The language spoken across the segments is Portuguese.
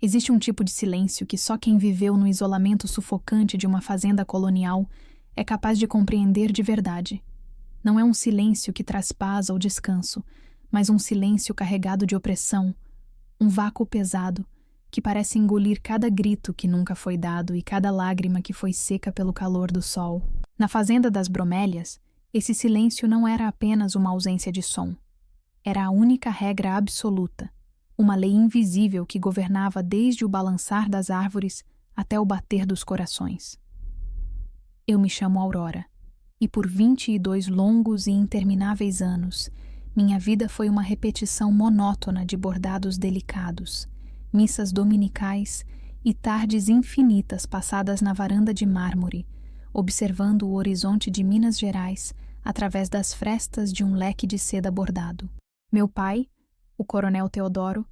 Existe um tipo de silêncio que só quem viveu no isolamento sufocante de uma fazenda colonial é capaz de compreender de verdade. Não é um silêncio que traz paz ou descanso, mas um silêncio carregado de opressão, um vácuo pesado que parece engolir cada grito que nunca foi dado e cada lágrima que foi seca pelo calor do sol. Na fazenda das bromélias, esse silêncio não era apenas uma ausência de som. Era a única regra absoluta, uma lei invisível que governava desde o balançar das árvores até o bater dos corações. Eu me chamo Aurora, e por 22 longos e intermináveis anos, minha vida foi uma repetição monótona de bordados delicados, missas dominicais e tardes infinitas passadas na varanda de mármore, observando o horizonte de Minas Gerais através das frestas de um leque de seda bordado. Meu pai, o coronel Teodoro,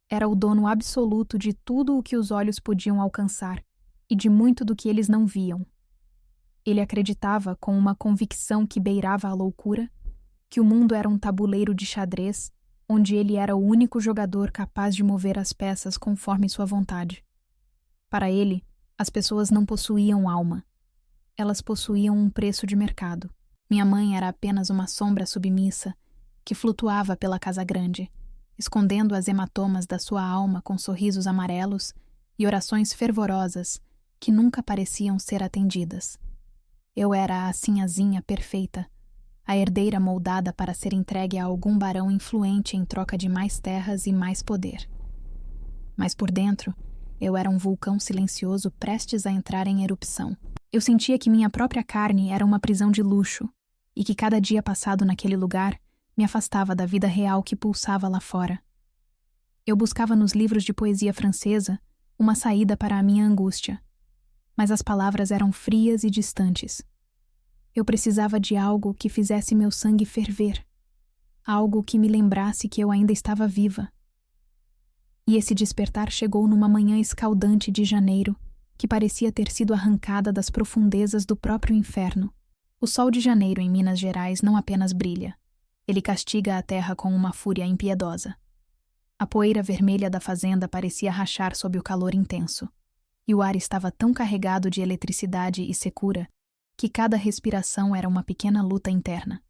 era o dono absoluto de tudo o que os olhos podiam alcançar e de muito do que eles não viam. Ele acreditava, com uma convicção que beirava a loucura, que o mundo era um tabuleiro de xadrez, onde ele era o único jogador capaz de mover as peças conforme sua vontade. Para ele, as pessoas não possuíam alma. Elas possuíam um preço de mercado. Minha mãe era apenas uma sombra submissa que flutuava pela casa grande, escondendo as hematomas da sua alma com sorrisos amarelos e orações fervorosas que nunca pareciam ser atendidas. Eu era a sinhazinha perfeita, a herdeira moldada para ser entregue a algum barão influente em troca de mais terras e mais poder. Mas por dentro, eu era um vulcão silencioso prestes a entrar em erupção. Eu sentia que minha própria carne era uma prisão de luxo e que cada dia passado naquele lugar me afastava da vida real que pulsava lá fora. Eu buscava nos livros de poesia francesa uma saída para a minha angústia, mas as palavras eram frias e distantes. Eu precisava de algo que fizesse meu sangue ferver, algo que me lembrasse que eu ainda estava viva. E esse despertar chegou numa manhã escaldante de janeiro, que parecia ter sido arrancada das profundezas do próprio inferno. O sol de janeiro em Minas Gerais não apenas brilha, ele castiga a terra com uma fúria impiedosa. A poeira vermelha da fazenda parecia rachar sob o calor intenso, e o ar estava tão carregado de eletricidade e secura que cada respiração era uma pequena luta interna.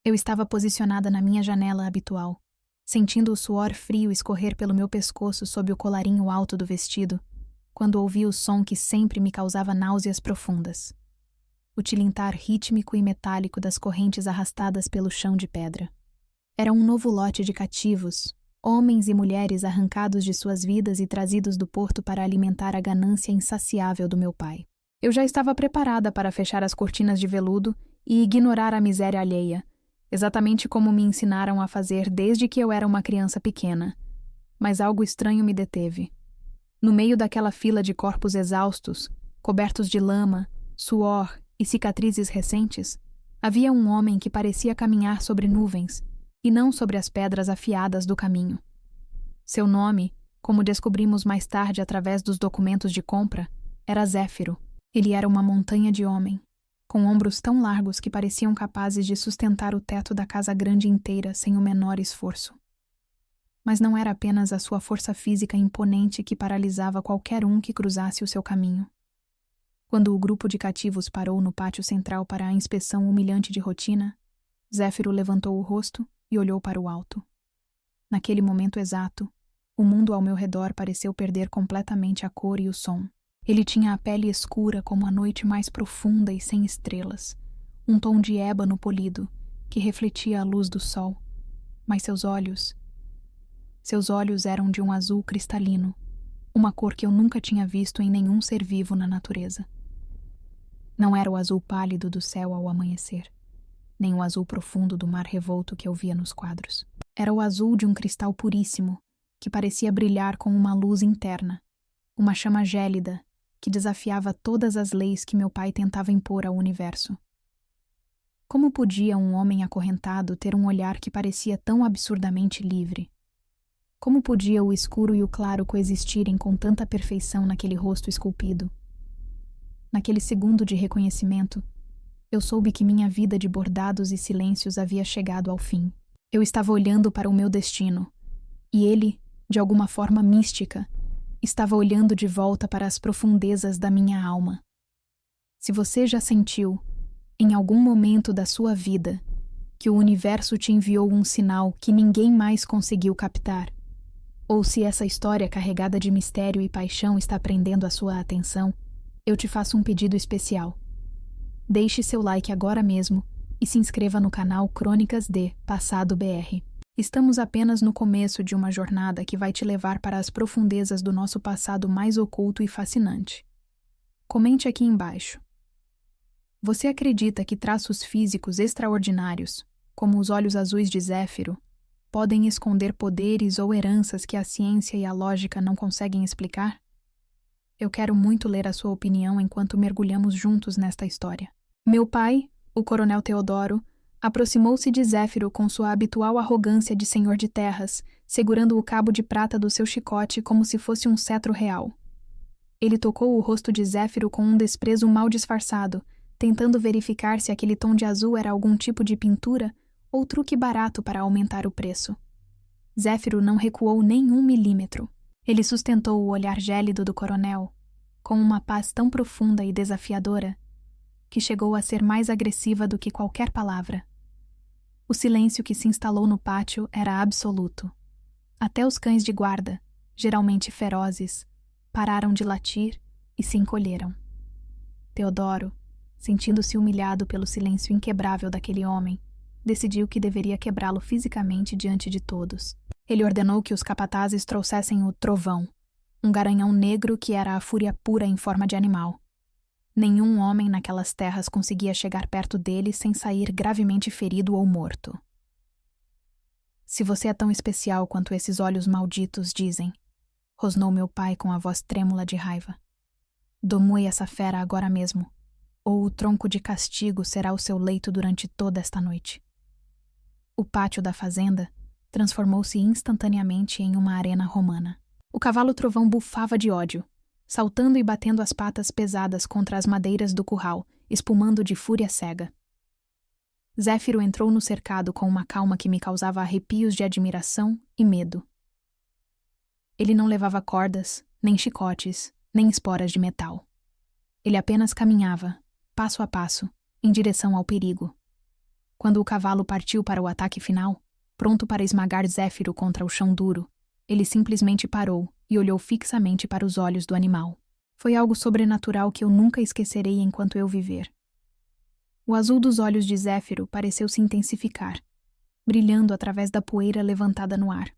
Eu estava posicionada na minha janela habitual, sentindo o suor frio escorrer pelo meu pescoço sob o colarinho alto do vestido, quando ouvi o som que sempre me causava náuseas profundas. O tilintar rítmico e metálico das correntes arrastadas pelo chão de pedra. Era um novo lote de cativos, homens e mulheres arrancados de suas vidas e trazidos do porto para alimentar a ganância insaciável do meu pai. Eu já estava preparada para fechar as cortinas de veludo e ignorar a miséria alheia, exatamente como me ensinaram a fazer desde que eu era uma criança pequena. Mas algo estranho me deteve. No meio daquela fila de corpos exaustos, cobertos de lama, suor e cicatrizes recentes, havia um homem que parecia caminhar sobre nuvens e não sobre as pedras afiadas do caminho. Seu nome, como descobrimos mais tarde através dos documentos de compra, era Zéfiro. Ele era uma montanha de homem, com ombros tão largos que pareciam capazes de sustentar o teto da casa grande inteira sem o menor esforço. Mas não era apenas a sua força física imponente que paralisava qualquer um que cruzasse o seu caminho. Quando o grupo de cativos parou no pátio central para a inspeção humilhante de rotina, Zéfiro levantou o rosto e olhou para o alto. Naquele momento exato, o mundo ao meu redor pareceu perder completamente a cor e o som. Ele tinha a pele escura como a noite mais profunda e sem estrelas, um tom de ébano polido que refletia a luz do sol, mas seus olhos eram de um azul cristalino, uma cor que eu nunca tinha visto em nenhum ser vivo na natureza. Não era o azul pálido do céu ao amanhecer, nem o azul profundo do mar revolto que eu via nos quadros. Era o azul de um cristal puríssimo, que parecia brilhar com uma luz interna, uma chama gélida que desafiava todas as leis que meu pai tentava impor ao universo. Como podia um homem acorrentado ter um olhar que parecia tão absurdamente livre? Como podia o escuro e o claro coexistirem com tanta perfeição naquele rosto esculpido? Naquele segundo de reconhecimento, eu soube que minha vida de bordados e silêncios havia chegado ao fim. Eu estava olhando para o meu destino, e ele, de alguma forma mística, estava olhando de volta para as profundezas da minha alma. Se você já sentiu, em algum momento da sua vida, que o universo te enviou um sinal que ninguém mais conseguiu captar, ou se essa história carregada de mistério e paixão está prendendo a sua atenção, eu te faço um pedido especial. Deixe seu like agora mesmo e se inscreva no canal Crônicas de Passado BR. Estamos apenas no começo de uma jornada que vai te levar para as profundezas do nosso passado mais oculto e fascinante. Comente aqui embaixo. Você acredita que traços físicos extraordinários, como os olhos azuis de Zéfiro, podem esconder poderes ou heranças que a ciência e a lógica não conseguem explicar? Eu quero muito ler a sua opinião enquanto mergulhamos juntos nesta história. Meu pai, o coronel Teodoro, aproximou-se de Zéfiro com sua habitual arrogância de senhor de terras, segurando o cabo de prata do seu chicote como se fosse um cetro real. Ele tocou o rosto de Zéfiro com um desprezo mal disfarçado, tentando verificar se aquele tom de azul era algum tipo de pintura ou truque barato para aumentar o preço. Zéfiro não recuou nem 1 milímetro. Ele sustentou o olhar gélido do coronel, com uma paz tão profunda e desafiadora, que chegou a ser mais agressiva do que qualquer palavra. O silêncio que se instalou no pátio era absoluto. Até os cães de guarda, geralmente ferozes, pararam de latir e se encolheram. Teodoro, sentindo-se humilhado pelo silêncio inquebrável daquele homem, decidiu que deveria quebrá-lo fisicamente diante de todos. Ele ordenou que os capatazes trouxessem o trovão, um garanhão negro que era a fúria pura em forma de animal. Nenhum homem naquelas terras conseguia chegar perto dele sem sair gravemente ferido ou morto. Se você é tão especial quanto esses olhos malditos dizem, rosnou meu pai com a voz trêmula de raiva. Domue essa fera agora mesmo, ou o tronco de castigo será o seu leito durante toda esta noite. O pátio da fazenda transformou-se instantaneamente em uma arena romana. O cavalo trovão bufava de ódio, saltando e batendo as patas pesadas contra as madeiras do curral, espumando de fúria cega. Zéfiro entrou no cercado com uma calma que me causava arrepios de admiração e medo. Ele não levava cordas, nem chicotes, nem esporas de metal. Ele apenas caminhava, passo a passo, em direção ao perigo. Quando o cavalo partiu para o ataque final, pronto para esmagar Zéfiro contra o chão duro, ele simplesmente parou e olhou fixamente para os olhos do animal. Foi algo sobrenatural que eu nunca esquecerei enquanto eu viver. O azul dos olhos de Zéfiro pareceu se intensificar, brilhando através da poeira levantada no ar.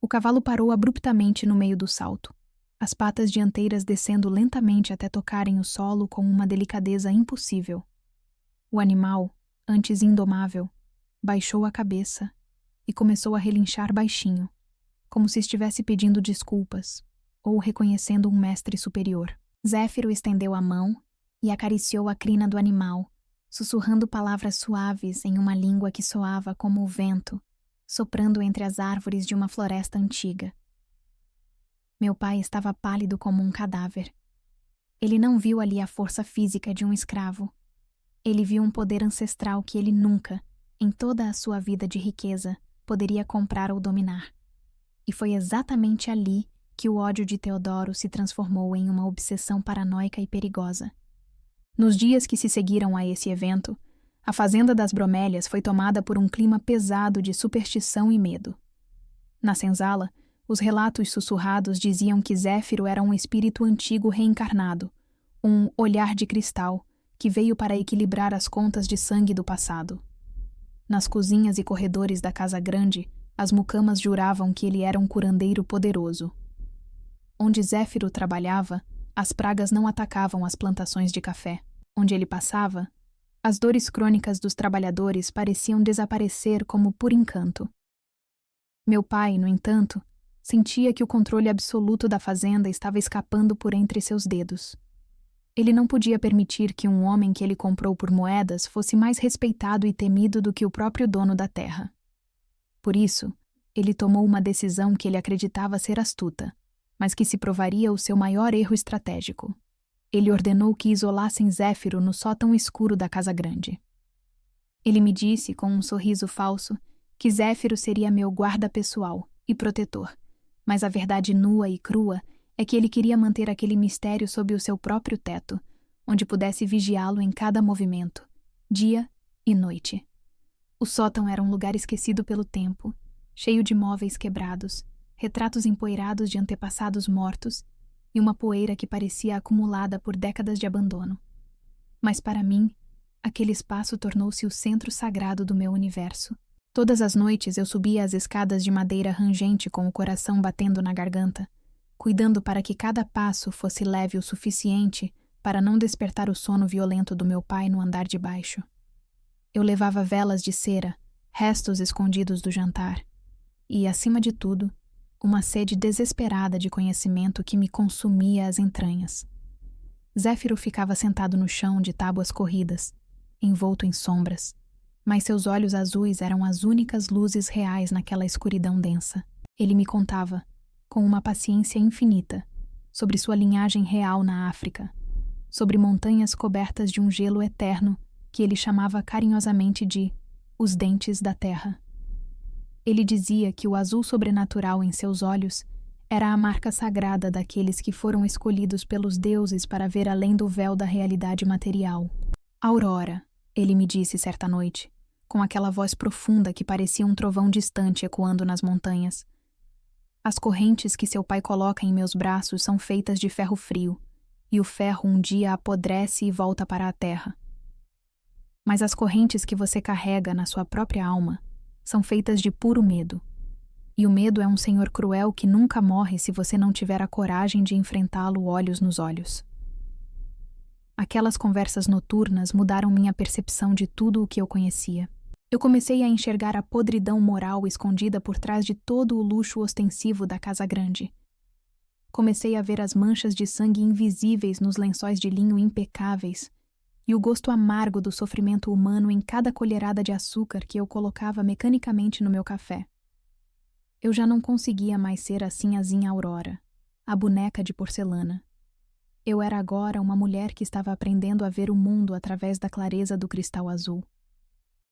O cavalo parou abruptamente no meio do salto, as patas dianteiras descendo lentamente até tocarem o solo com uma delicadeza impossível. O animal, antes indomável, baixou a cabeça e começou a relinchar baixinho, como se estivesse pedindo desculpas ou reconhecendo um mestre superior. Zéfiro estendeu a mão e acariciou a crina do animal, sussurrando palavras suaves em uma língua que soava como o vento, soprando entre as árvores de uma floresta antiga. Meu pai estava pálido como um cadáver. Ele não viu ali a força física de um escravo. Ele viu um poder ancestral que ele nunca, em toda a sua vida de riqueza, poderia comprar ou dominar. E foi exatamente ali que o ódio de Teodoro se transformou em uma obsessão paranoica e perigosa. Nos dias que se seguiram a esse evento, a fazenda das Bromélias foi tomada por um clima pesado de superstição e medo. Na senzala, os relatos sussurrados diziam que Zéfiro era um espírito antigo reencarnado, um olhar de cristal que veio para equilibrar as contas de sangue do passado. Nas cozinhas e corredores da casa grande, as mucamas juravam que ele era um curandeiro poderoso. Onde Zéfiro trabalhava, as pragas não atacavam as plantações de café. Onde ele passava, as dores crônicas dos trabalhadores pareciam desaparecer como por encanto. Meu pai, no entanto, sentia que o controle absoluto da fazenda estava escapando por entre seus dedos. Ele não podia permitir que um homem que ele comprou por moedas fosse mais respeitado e temido do que o próprio dono da terra. Por isso, ele tomou uma decisão que ele acreditava ser astuta, mas que se provaria o seu maior erro estratégico. Ele ordenou que isolassem Zéfiro no sótão escuro da casa grande. Ele me disse, com um sorriso falso, que Zéfiro seria meu guarda pessoal e protetor, Mas a verdade nua e crua é que ele queria manter aquele mistério sob o seu próprio teto, onde pudesse vigiá-lo em cada movimento, dia e noite. O sótão era um lugar esquecido pelo tempo, cheio de móveis quebrados, retratos empoeirados de antepassados mortos e uma poeira que parecia acumulada por décadas de abandono. Mas para mim, aquele espaço tornou-se o centro sagrado do meu universo. Todas as noites eu subia as escadas de madeira rangente com o coração batendo na garganta, cuidando para que cada passo fosse leve o suficiente para não despertar o sono violento do meu pai no andar de baixo. Eu levava velas de cera, restos escondidos do jantar, e, acima de tudo, uma sede desesperada de conhecimento que me consumia as entranhas. Zéfiro ficava sentado no chão de tábuas corridas, envolto em sombras, mas seus olhos azuis eram as únicas luzes reais naquela escuridão densa. Ele me contava, com uma paciência infinita, sobre sua linhagem real na África, sobre montanhas cobertas de um gelo eterno que ele chamava carinhosamente de os dentes da terra. Ele dizia que o azul sobrenatural em seus olhos era a marca sagrada daqueles que foram escolhidos pelos deuses para ver além do véu da realidade material. Aurora, ele me disse certa noite, com aquela voz profunda que parecia um trovão distante ecoando nas montanhas. As correntes que seu pai coloca em meus braços são feitas de ferro frio, e o ferro um dia apodrece e volta para a terra. Mas as correntes que você carrega na sua própria alma são feitas de puro medo. E o medo é um senhor cruel que nunca morre se você não tiver a coragem de enfrentá-lo olhos nos olhos. Aquelas conversas noturnas mudaram minha percepção de tudo o que eu conhecia. Eu comecei a enxergar a podridão moral escondida por trás de todo o luxo ostensivo da casa grande. Comecei a ver as manchas de sangue invisíveis nos lençóis de linho impecáveis e o gosto amargo do sofrimento humano em cada colherada de açúcar que eu colocava mecanicamente no meu café. Eu já não conseguia mais ser a sinhazinha Aurora, a boneca de porcelana. Eu era agora uma mulher que estava aprendendo a ver o mundo através da clareza do cristal azul.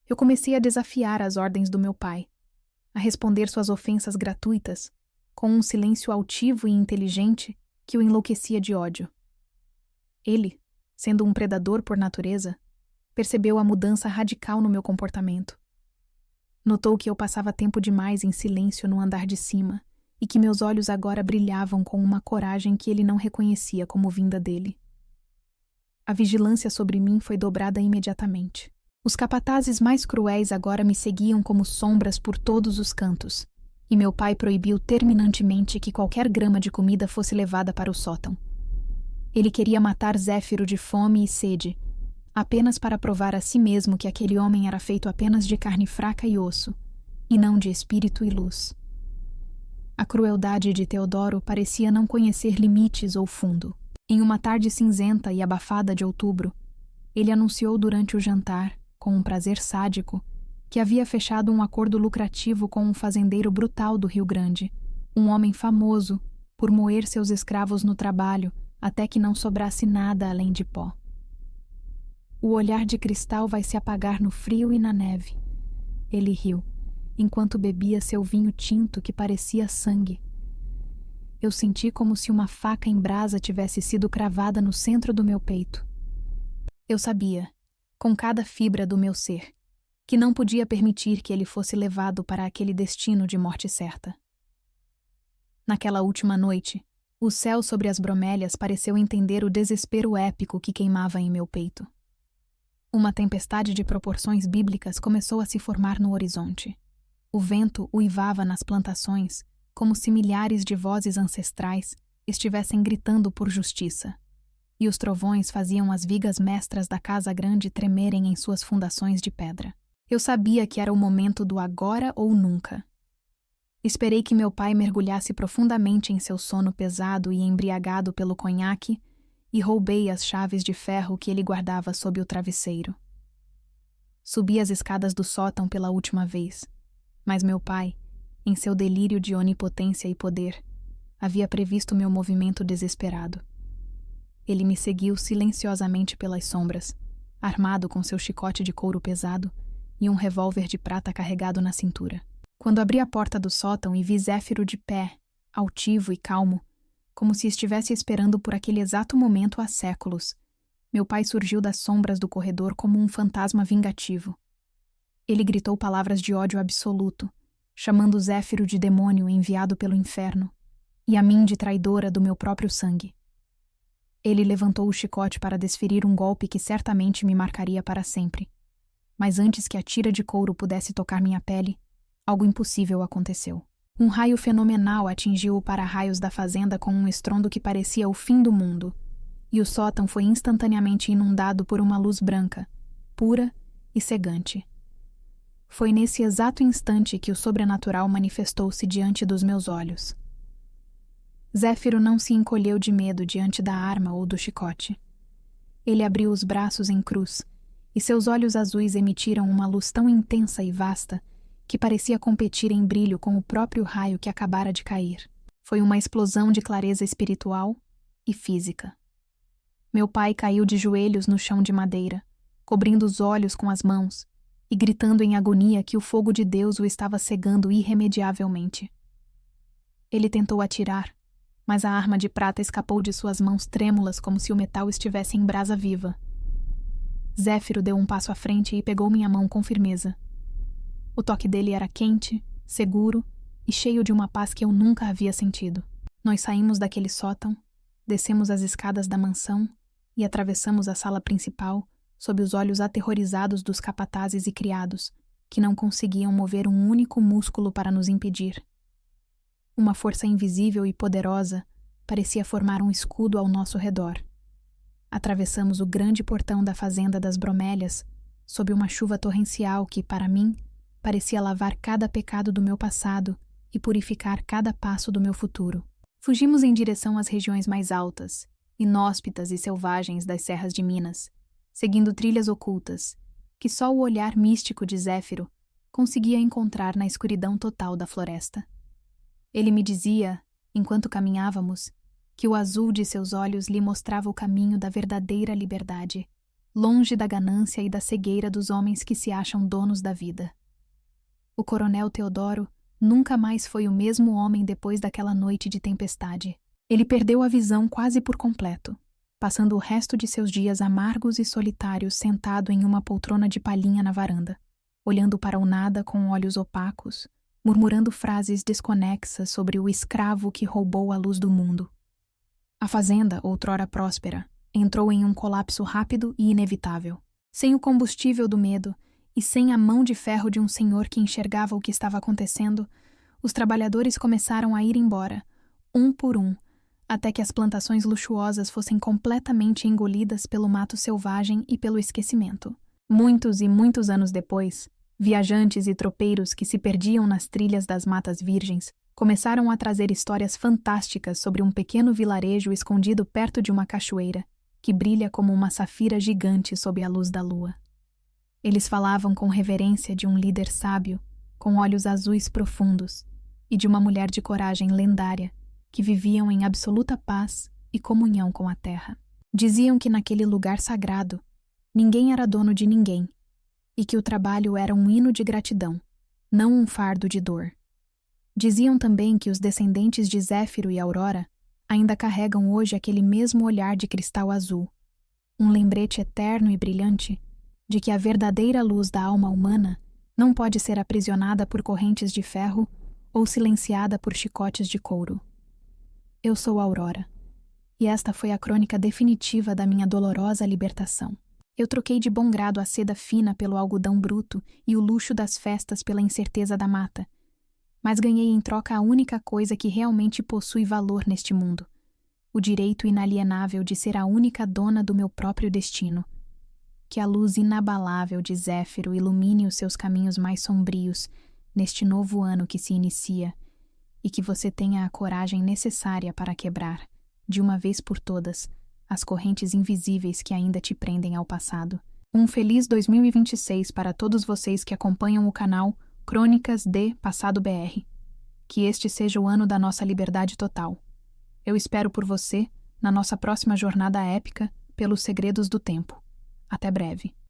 Eu comecei a desafiar as ordens do meu pai, a responder suas ofensas gratuitas, com um silêncio altivo e inteligente que o enlouquecia de ódio. Ele, sendo um predador por natureza, percebeu a mudança radical no meu comportamento. Notou que eu passava tempo demais em silêncio no andar de cima e que meus olhos agora brilhavam com uma coragem que ele não reconhecia como vinda dele. A vigilância sobre mim foi dobrada imediatamente. Os capatazes mais cruéis agora me seguiam como sombras por todos os cantos, e meu pai proibiu terminantemente que qualquer grama de comida fosse levada para o sótão. Ele queria matar Zéfiro de fome e sede, apenas para provar a si mesmo que aquele homem era feito apenas de carne fraca e osso, e não de espírito e luz. A crueldade de Teodoro parecia não conhecer limites ou fundo. Em uma tarde cinzenta e abafada de outubro, ele anunciou durante o jantar, com um prazer sádico, que havia fechado um acordo lucrativo com um fazendeiro brutal do Rio Grande, um homem famoso por moer seus escravos no trabalho até que não sobrasse nada além de pó. O olhar de cristal vai se apagar no frio e na neve. Ele riu, enquanto bebia seu vinho tinto que parecia sangue. Eu senti como se uma faca em brasa tivesse sido cravada no centro do meu peito. Eu sabia, com cada fibra do meu ser, que não podia permitir que ele fosse levado para aquele destino de morte certa. Naquela última noite, o céu sobre as bromélias pareceu entender o desespero épico que queimava em meu peito. Uma tempestade de proporções bíblicas começou a se formar no horizonte. O vento uivava nas plantações, como se milhares de vozes ancestrais estivessem gritando por justiça, e os trovões faziam as vigas mestras da casa grande tremerem em suas fundações de pedra. Eu sabia que era o momento do agora ou nunca. Esperei que meu pai mergulhasse profundamente em seu sono pesado e embriagado pelo conhaque e roubei as chaves de ferro que ele guardava sob o travesseiro. Subi as escadas do sótão pela última vez, mas meu pai, em seu delírio de onipotência e poder, havia previsto meu movimento desesperado. Ele me seguiu silenciosamente pelas sombras, armado com seu chicote de couro pesado e um revólver de prata carregado na cintura. Quando abri a porta do sótão e vi Zéfiro de pé, altivo e calmo, como se estivesse esperando por aquele exato momento há séculos. Meu pai surgiu das sombras do corredor como um fantasma vingativo. Ele gritou palavras de ódio absoluto, chamando Zéfiro de demônio enviado pelo inferno, e a mim de traidora do meu próprio sangue. Ele levantou o chicote para desferir um golpe que certamente me marcaria para sempre. Mas antes que a tira de couro pudesse tocar minha pele, algo impossível aconteceu. Um raio fenomenal atingiu o para-raios da fazenda com um estrondo que parecia o fim do mundo, e o sótão foi instantaneamente inundado por uma luz branca, pura e cegante. Foi nesse exato instante que o sobrenatural manifestou-se diante dos meus olhos. Zéfiro não se encolheu de medo diante da arma ou do chicote. Ele abriu os braços em cruz, e seus olhos azuis emitiram uma luz tão intensa e vasta que parecia competir em brilho com o próprio raio que acabara de cair. Foi uma explosão de clareza espiritual e física. Meu pai caiu de joelhos no chão de madeira, cobrindo os olhos com as mãos e gritando em agonia que o fogo de Deus o estava cegando irremediavelmente. Ele tentou atirar, mas a arma de prata escapou de suas mãos trêmulas como se o metal estivesse em brasa viva. Zéfiro deu um passo à frente e pegou minha mão com firmeza. O toque dele era quente, seguro e cheio de uma paz que eu nunca havia sentido. Nós saímos daquele sótão, descemos as escadas da mansão e atravessamos a sala principal sob os olhos aterrorizados dos capatazes e criados, que não conseguiam mover um único músculo para nos impedir. Uma força invisível e poderosa parecia formar um escudo ao nosso redor. Atravessamos o grande portão da fazenda das Bromélias, sob uma chuva torrencial que, para mim, parecia lavar cada pecado do meu passado e purificar cada passo do meu futuro. Fugimos em direção às regiões mais altas, inóspitas e selvagens das serras de Minas, seguindo trilhas ocultas, que só o olhar místico de Zéfiro conseguia encontrar na escuridão total da floresta. Ele me dizia, enquanto caminhávamos, que o azul de seus olhos lhe mostrava o caminho da verdadeira liberdade, longe da ganância e da cegueira dos homens que se acham donos da vida. O coronel Teodoro nunca mais foi o mesmo homem depois daquela noite de tempestade. Ele perdeu a visão quase por completo, passando o resto de seus dias amargos e solitários sentado em uma poltrona de palhinha na varanda, olhando para o nada com olhos opacos, murmurando frases desconexas sobre o escravo que roubou a luz do mundo. A fazenda, outrora próspera, entrou em um colapso rápido e inevitável. Sem o combustível do medo e sem a mão de ferro de um senhor que enxergava o que estava acontecendo, os trabalhadores começaram a ir embora, um por um, até que as plantações luxuosas fossem completamente engolidas pelo mato selvagem e pelo esquecimento. Muitos e muitos anos depois, viajantes e tropeiros que se perdiam nas trilhas das matas virgens começaram a trazer histórias fantásticas sobre um pequeno vilarejo escondido perto de uma cachoeira, que brilha como uma safira gigante sob a luz da lua. Eles falavam com reverência de um líder sábio, com olhos azuis profundos, e de uma mulher de coragem lendária, que viviam em absoluta paz e comunhão com a terra. Diziam que naquele lugar sagrado, ninguém era dono de ninguém, e que o trabalho era um hino de gratidão, não um fardo de dor. Diziam também que os descendentes de Zéfiro e Aurora ainda carregam hoje aquele mesmo olhar de cristal azul, um lembrete eterno e brilhante de que a verdadeira luz da alma humana não pode ser aprisionada por correntes de ferro ou silenciada por chicotes de couro. Eu sou Aurora, e esta foi a crônica definitiva da minha dolorosa libertação. Eu troquei de bom grado a seda fina pelo algodão bruto e o luxo das festas pela incerteza da mata, mas ganhei em troca a única coisa que realmente possui valor neste mundo, o direito inalienável de ser a única dona do meu próprio destino. Que a luz inabalável de Zéfiro ilumine os seus caminhos mais sombrios neste novo ano que se inicia, e que você tenha a coragem necessária para quebrar, de uma vez por todas, as correntes invisíveis que ainda te prendem ao passado. Um feliz 2026 para todos vocês que acompanham o canal Crônicas de Passado BR. Que este seja o ano da nossa liberdade total. Eu espero por você na nossa próxima jornada épica pelos segredos do tempo. Até breve.